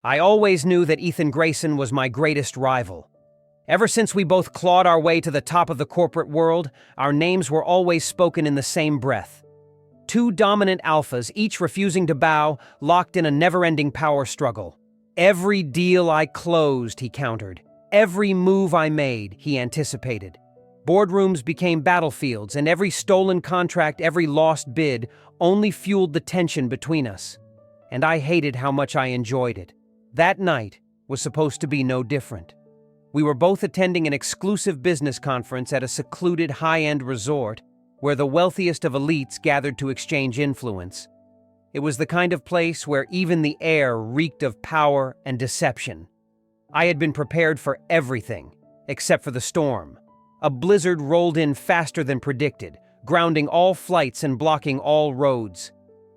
I always knew that Ethan Grayson was my greatest rival. Ever since we both clawed our way to the top of the corporate world, our names were always spoken in the same breath. Two dominant alphas, each refusing to bow, locked in a never-ending power struggle. Every deal I closed, he countered. Every move I made, he anticipated. Boardrooms became battlefields, and every stolen contract, every lost bid, only fueled the tension between us. And I hated how much I enjoyed it. That night was supposed to be no different. We were both attending an exclusive business conference at a secluded high-end resort where the wealthiest of elites gathered to exchange influence. It was the kind of place where even the air reeked of power and deception. I had been prepared for everything, except for the storm. A blizzard rolled in faster than predicted, grounding all flights and blocking all roads.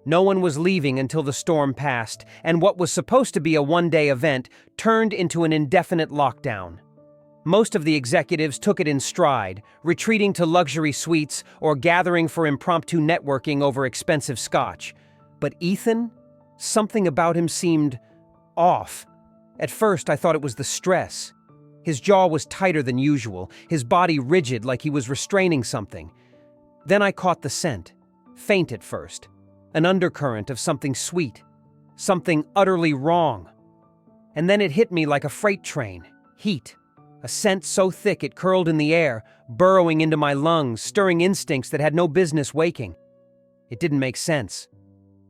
No one was leaving until the storm passed, and what was supposed to be a one-day event turned into an indefinite lockdown. Most of the executives took it in stride, retreating to luxury suites or gathering for impromptu networking over expensive scotch. But Ethan? Something about him seemed off. At first, I thought it was the stress. His jaw was tighter than usual, his body rigid like he was restraining something. Then I caught the scent, faint at first. An undercurrent of something sweet, something utterly wrong. And then it hit me like a freight train. Heat. A scent so thick it curled in the air, burrowing into my lungs, stirring instincts that had no business waking. It didn't make sense.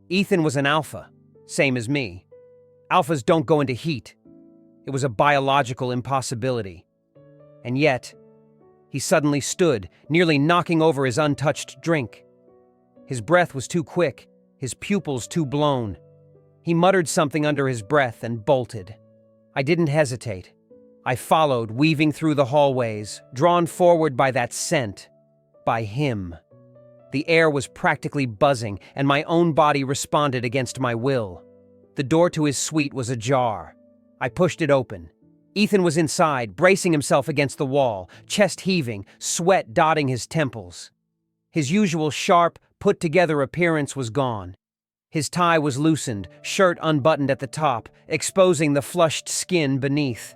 Ethan was an alpha, same as me. Alphas don't go into heat. It was a biological impossibility. And yet, he suddenly stood, nearly knocking over his untouched drink. His breath was too quick, his pupils too blown. He muttered something under his breath and bolted. I didn't hesitate. I followed, weaving through the hallways, drawn forward by that scent. By him. The air was practically buzzing, and my own body responded against my will. The door to his suite was ajar. I pushed it open. Ethan was inside, bracing himself against the wall, chest heaving, sweat dotting his temples. His usual sharp, put-together appearance was gone. His tie was loosened, shirt unbuttoned at the top, exposing the flushed skin beneath.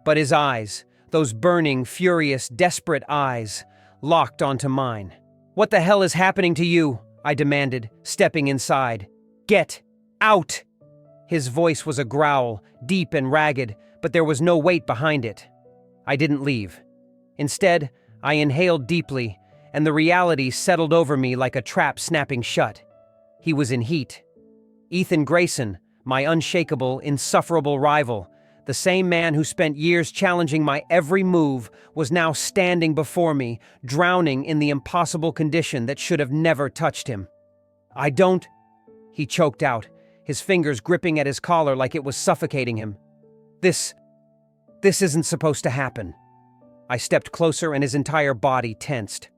But his eyes, those burning, furious, desperate eyes, locked onto mine. "What the hell is happening to you?" I demanded, stepping inside. "Get out!" His voice was a growl, deep and ragged, but there was no weight behind it. I didn't leave. Instead, I inhaled deeply, and the reality settled over me like a trap snapping shut. He was in heat. Ethan Grayson, my unshakable, insufferable rival, the same man who spent years challenging my every move, was now standing before me, drowning in the impossible condition that should have never touched him. "I don't," he choked out, his fingers gripping at his collar like it was suffocating him. This isn't supposed to happen." I stepped closer and his entire body tensed.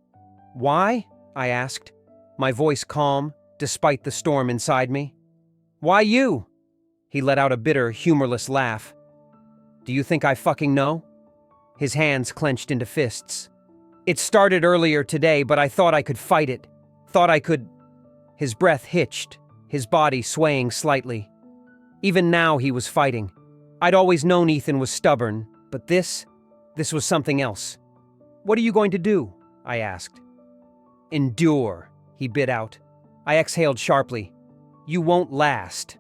"Why?" I asked, my voice calm, despite the storm inside me. "Why you?" He let out a bitter, humorless laugh. "Do you think I fucking know?" His hands clenched into fists. "It started earlier today, but I thought I could fight it. Thought I could—" His breath hitched, his body swaying slightly. Even now he was fighting. I'd always known Ethan was stubborn, but this was something else. "What are you going to do?" I asked. "Endure," he bit out. I exhaled sharply. "You won't last."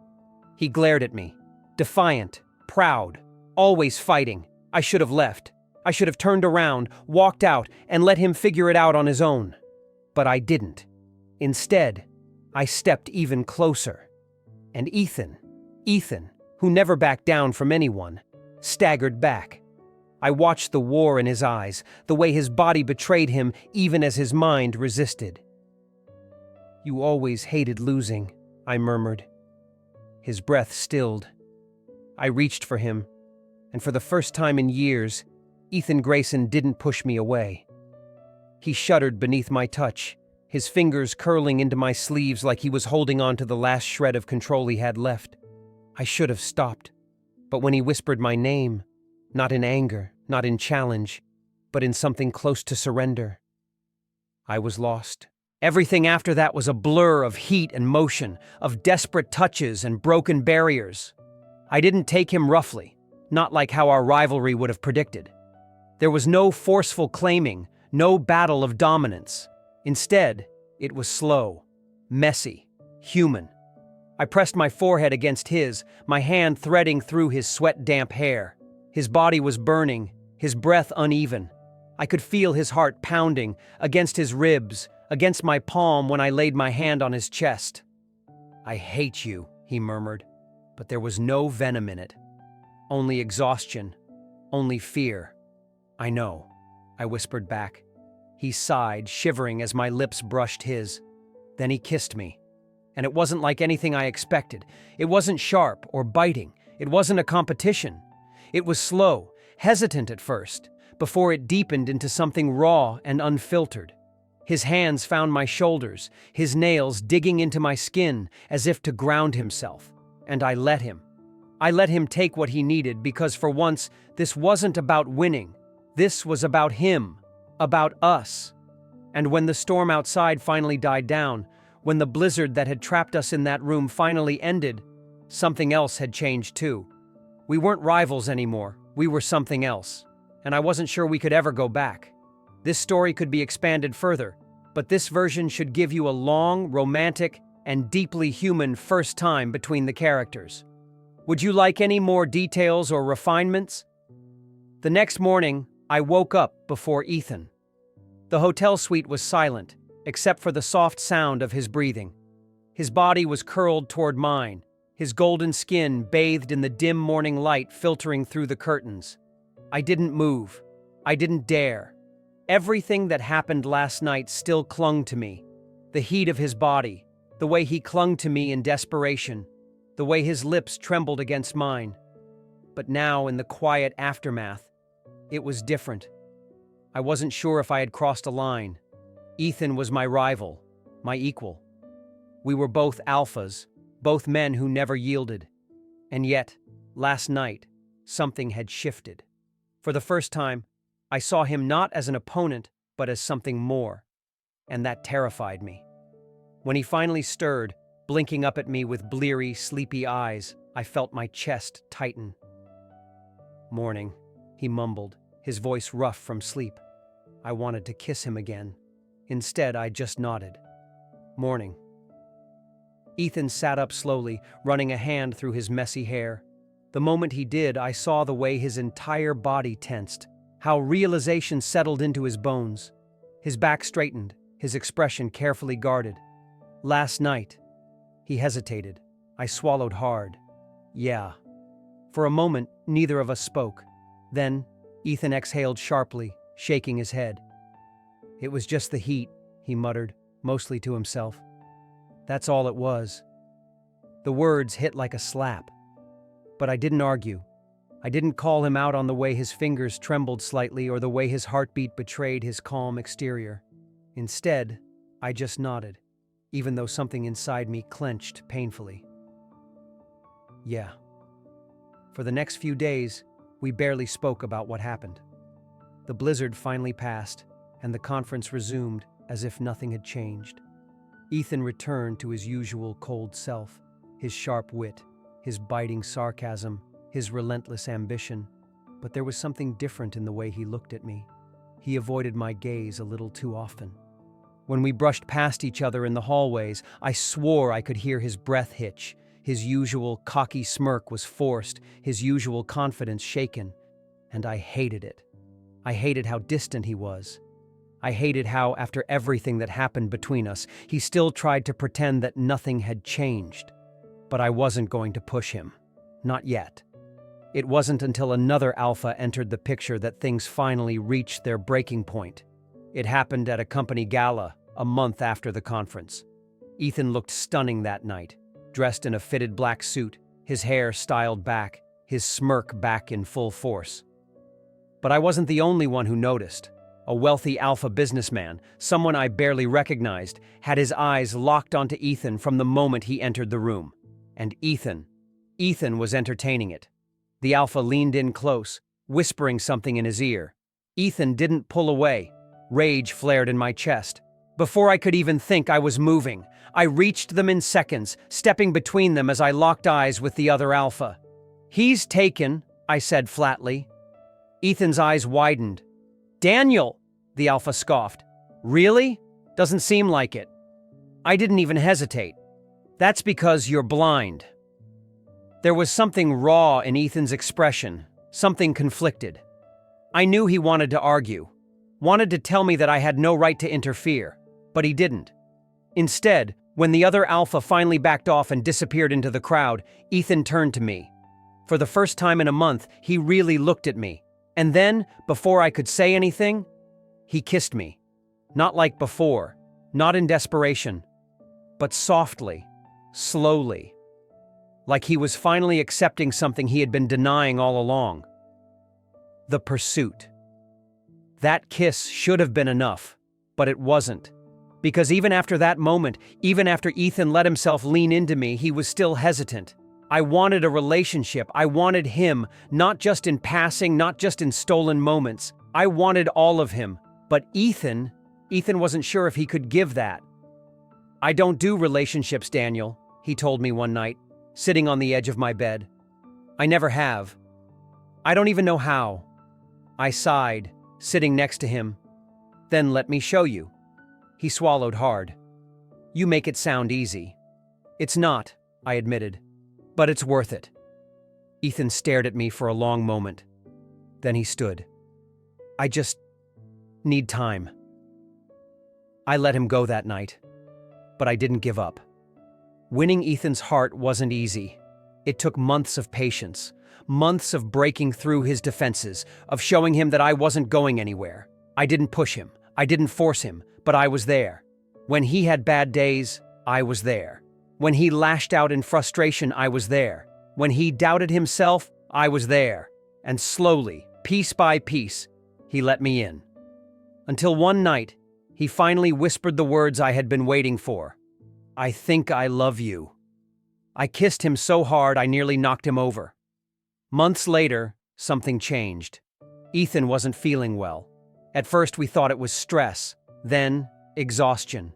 He glared at me, defiant, proud, always fighting. I should have left. I should have turned around, walked out, and let him figure it out on his own. But I didn't. Instead, I stepped even closer. And Ethan, who never backed down from anyone, staggered back. I watched the war in his eyes, the way his body betrayed him even as his mind resisted. "You always hated losing," I murmured. His breath stilled. I reached for him, and for the first time in years, Ethan Grayson didn't push me away. He shuddered beneath my touch, his fingers curling into my sleeves like he was holding on to the last shred of control he had left. I should have stopped, but when he whispered my name, not in anger, not in challenge, but in something close to surrender, I was lost. Everything after that was a blur of heat and motion, of desperate touches and broken barriers. I didn't take him roughly, not like how our rivalry would have predicted. There was no forceful claiming, no battle of dominance. Instead, it was slow, messy, human. I pressed my forehead against his, my hand threading through his sweat-damp hair. His body was burning, his breath uneven. I could feel his heart pounding against his ribs, against my palm when I laid my hand on his chest. "I hate you," he murmured, but there was no venom in it. Only exhaustion, only fear. "I know," I whispered back. He sighed, shivering as my lips brushed his. Then he kissed me. And it wasn't like anything I expected. It wasn't sharp or biting. It wasn't a competition. It was slow, hesitant at first, before it deepened into something raw and unfiltered. His hands found my shoulders, his nails digging into my skin as if to ground himself. And I let him. I let him take what he needed because for once, this wasn't about winning. This was about him, about us. And when the storm outside finally died down, when the blizzard that had trapped us in that room finally ended, something else had changed too. We weren't rivals anymore, we were something else. And I wasn't sure we could ever go back. This story could be expanded further, but this version should give you a long, romantic, and deeply human first time between the characters. Would you like any more details or refinements? The next morning, I woke up before Ethan. The hotel suite was silent, except for the soft sound of his breathing. His body was curled toward mine, his golden skin bathed in the dim morning light filtering through the curtains. I didn't move. I didn't dare. Everything that happened last night still clung to me. The heat of his body, the way he clung to me in desperation, the way his lips trembled against mine. But now, in the quiet aftermath, it was different. I wasn't sure if I had crossed a line. Ethan was my rival, my equal. We were both alphas, both men who never yielded. And yet, last night, something had shifted. For the first time, I saw him not as an opponent, but as something more. And that terrified me. When he finally stirred, blinking up at me with bleary, sleepy eyes, I felt my chest tighten. "Morning," he mumbled, his voice rough from sleep. I wanted to kiss him again. Instead, I just nodded. "Morning." Ethan sat up slowly, running a hand through his messy hair. The moment he did, I saw the way his entire body tensed, how realization settled into his bones. His back straightened, his expression carefully guarded. "Last night." He hesitated. I swallowed hard. "Yeah." For a moment, neither of us spoke. Then, Ethan exhaled sharply, shaking his head. "It was just the heat," he muttered, mostly to himself. "That's all it was." The words hit like a slap. But I didn't argue. I didn't call him out on the way his fingers trembled slightly or the way his heartbeat betrayed his calm exterior. Instead, I just nodded, even though something inside me clenched painfully. "Yeah." For the next few days, we barely spoke about what happened. The blizzard finally passed, and the conference resumed as if nothing had changed. Ethan returned to his usual cold self, his sharp wit, his biting sarcasm, his relentless ambition. But there was something different in the way he looked at me. He avoided my gaze a little too often. When we brushed past each other in the hallways, I swore I could hear his breath hitch. His usual cocky smirk was forced, his usual confidence shaken, and I hated it. I hated how distant he was. I hated how, after everything that happened between us, he still tried to pretend that nothing had changed. But I wasn't going to push him. Not yet. It wasn't until another alpha entered the picture that things finally reached their breaking point. It happened at a company gala, a month after the conference. Ethan looked stunning that night, dressed in a fitted black suit, his hair styled back, his smirk back in full force. But I wasn't the only one who noticed. A wealthy alpha businessman, someone I barely recognized, had his eyes locked onto Ethan from the moment he entered the room. And Ethan was entertaining it. The alpha leaned in close, whispering something in his ear. Ethan didn't pull away. Rage flared in my chest. Before I could even think, I was moving. I reached them in seconds, stepping between them as I locked eyes with the other alpha. "He's taken," I said flatly. Ethan's eyes widened. "Daniel," the alpha scoffed. "Really? Doesn't seem like it." I didn't even hesitate. "That's because you're blind." There was something raw in Ethan's expression, something conflicted. I knew he wanted to argue, wanted to tell me that I had no right to interfere, but he didn't. Instead, when the other alpha finally backed off and disappeared into the crowd, Ethan turned to me. For the first time in a month, he really looked at me. And then, before I could say anything, he kissed me. Not like before, not in desperation, but softly, slowly. Like he was finally accepting something he had been denying all along. The pursuit. That kiss should have been enough, but it wasn't. Because even after that moment, even after Ethan let himself lean into me, he was still hesitant. I wanted a relationship. I wanted him, not just in passing, not just in stolen moments. I wanted all of him. But Ethan wasn't sure if he could give that. "I don't do relationships, Daniel," he told me one night, sitting on the edge of my bed. "I never have. I don't even know how." I sighed, sitting next to him. "Then let me show you." He swallowed hard. "You make it sound easy." "It's not," I admitted, "but it's worth it." Ethan stared at me for a long moment. Then he stood. "I just need time." I let him go that night, but I didn't give up. Winning Ethan's heart wasn't easy. It took months of patience, months of breaking through his defenses, of showing him that I wasn't going anywhere. I didn't push him, I didn't force him, but I was there. When he had bad days, I was there. When he lashed out in frustration, I was there. When he doubted himself, I was there. And slowly, piece by piece, he let me in. Until one night, he finally whispered the words I had been waiting for. "I think I love you." I kissed him so hard I nearly knocked him over. Months later, something changed. Ethan wasn't feeling well. At first we thought it was stress, then exhaustion.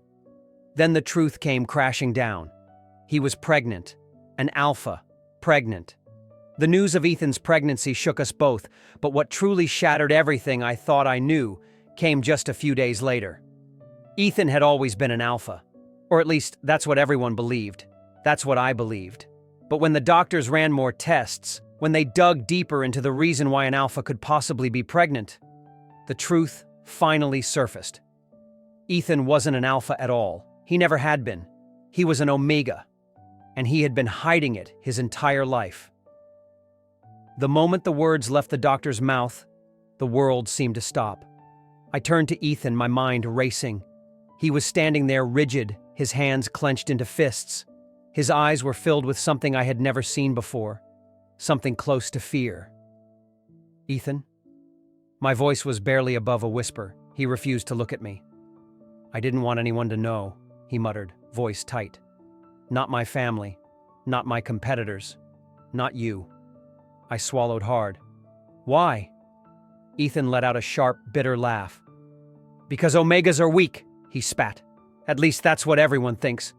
Then the truth came crashing down. He was pregnant, an alpha, pregnant. The news of Ethan's pregnancy shook us both, but what truly shattered everything I thought I knew came just a few days later. Ethan had always been an alpha, or at least that's what everyone believed. That's what I believed. But when the doctors ran more tests, when they dug deeper into the reason why an alpha could possibly be pregnant, the truth finally surfaced. Ethan wasn't an alpha at all. He never had been. He was an omega, and he had been hiding it his entire life. The moment the words left the doctor's mouth, the world seemed to stop. I turned to Ethan, my mind racing. He was standing there rigid, his hands clenched into fists. His eyes were filled with something I had never seen before, something close to fear. "Ethan?" My voice was barely above a whisper. He refused to look at me. "I didn't want anyone to know," he muttered, voice tight. "Not my family, not my competitors, not you." I swallowed hard. "Why?" Ethan let out a sharp, bitter laugh. "Because omegas are weak," he spat. "At least that's what everyone thinks.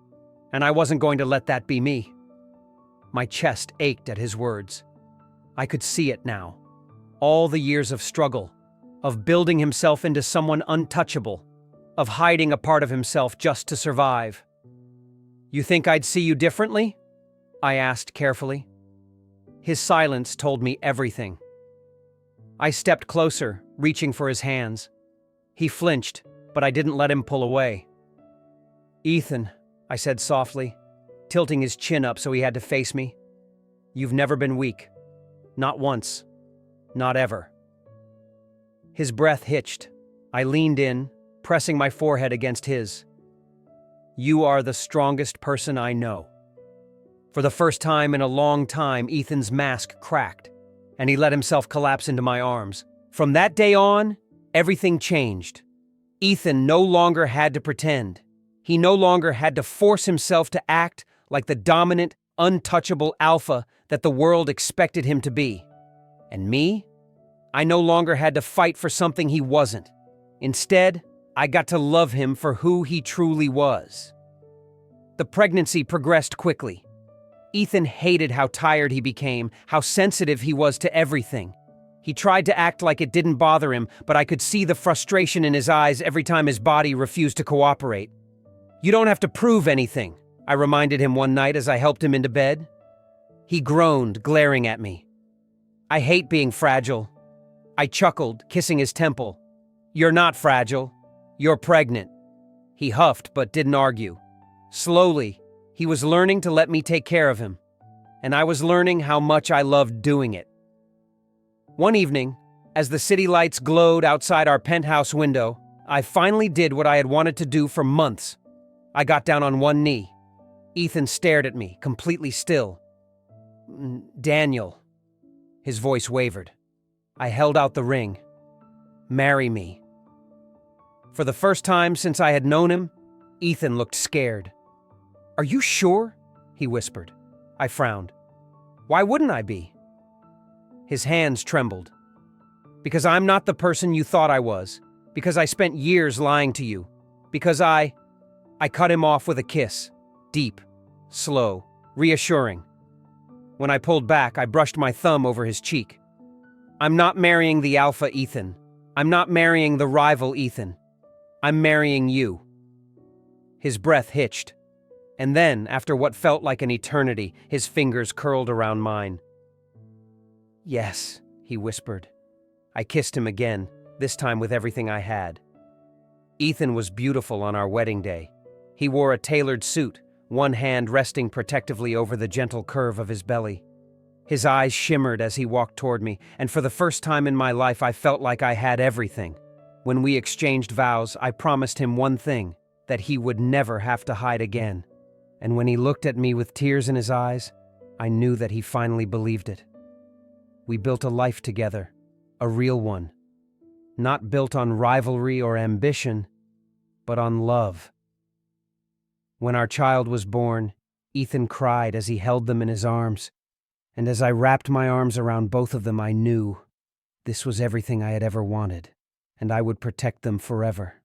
And I wasn't going to let that be me." My chest ached at his words. I could see it now. All the years of struggle, of building himself into someone untouchable, of hiding a part of himself just to survive. "You think I'd see you differently?" I asked carefully. His silence told me everything. I stepped closer, reaching for his hands. He flinched, but I didn't let him pull away. "Ethan," I said softly, tilting his chin up so he had to face me. "You've never been weak. Not once. Not ever." His breath hitched. I leaned in, pressing my forehead against his. "You are the strongest person I know." For the first time in a long time, Ethan's mask cracked, and he let himself collapse into my arms. From that day on, everything changed. Ethan no longer had to pretend. He no longer had to force himself to act like the dominant, untouchable alpha that the world expected him to be. And me? I no longer had to fight for something he wasn't. Instead, I got to love him for who he truly was. The pregnancy progressed quickly. Ethan hated how tired he became, how sensitive he was to everything. He tried to act like it didn't bother him, but I could see the frustration in his eyes every time his body refused to cooperate. "You don't have to prove anything," I reminded him one night as I helped him into bed. He groaned, glaring at me. "I hate being fragile." I chuckled, kissing his temple. "You're not fragile. You're pregnant." He huffed but didn't argue. Slowly, he was learning to let me take care of him, and I was learning how much I loved doing it. One evening, as the city lights glowed outside our penthouse window, I finally did what I had wanted to do for months. I got down on one knee. Ethan stared at me, completely still. "Daniel." His voice wavered. I held out the ring. "Marry me." For the first time since I had known him, Ethan looked scared. "Are you sure?" he whispered. I frowned. "Why wouldn't I be?" His hands trembled. "Because I'm not the person you thought I was. Because I spent years lying to you. Because I cut him off with a kiss. Deep, slow, reassuring. When I pulled back, I brushed my thumb over his cheek. "I'm not marrying the alpha Ethan. I'm not marrying the rival Ethan. I'm marrying you." His breath hitched. And then, after what felt like an eternity, his fingers curled around mine. "Yes," he whispered. I kissed him again, this time with everything I had. Ethan was beautiful on our wedding day. He wore a tailored suit, one hand resting protectively over the gentle curve of his belly. His eyes shimmered as he walked toward me, and for the first time in my life I felt like I had everything. When we exchanged vows, I promised him one thing, that he would never have to hide again. And when he looked at me with tears in his eyes, I knew that he finally believed it. We built a life together, a real one. Not built on rivalry or ambition, but on love. When our child was born, Ethan cried as he held them in his arms. And as I wrapped my arms around both of them, I knew this was everything I had ever wanted, and I would protect them forever.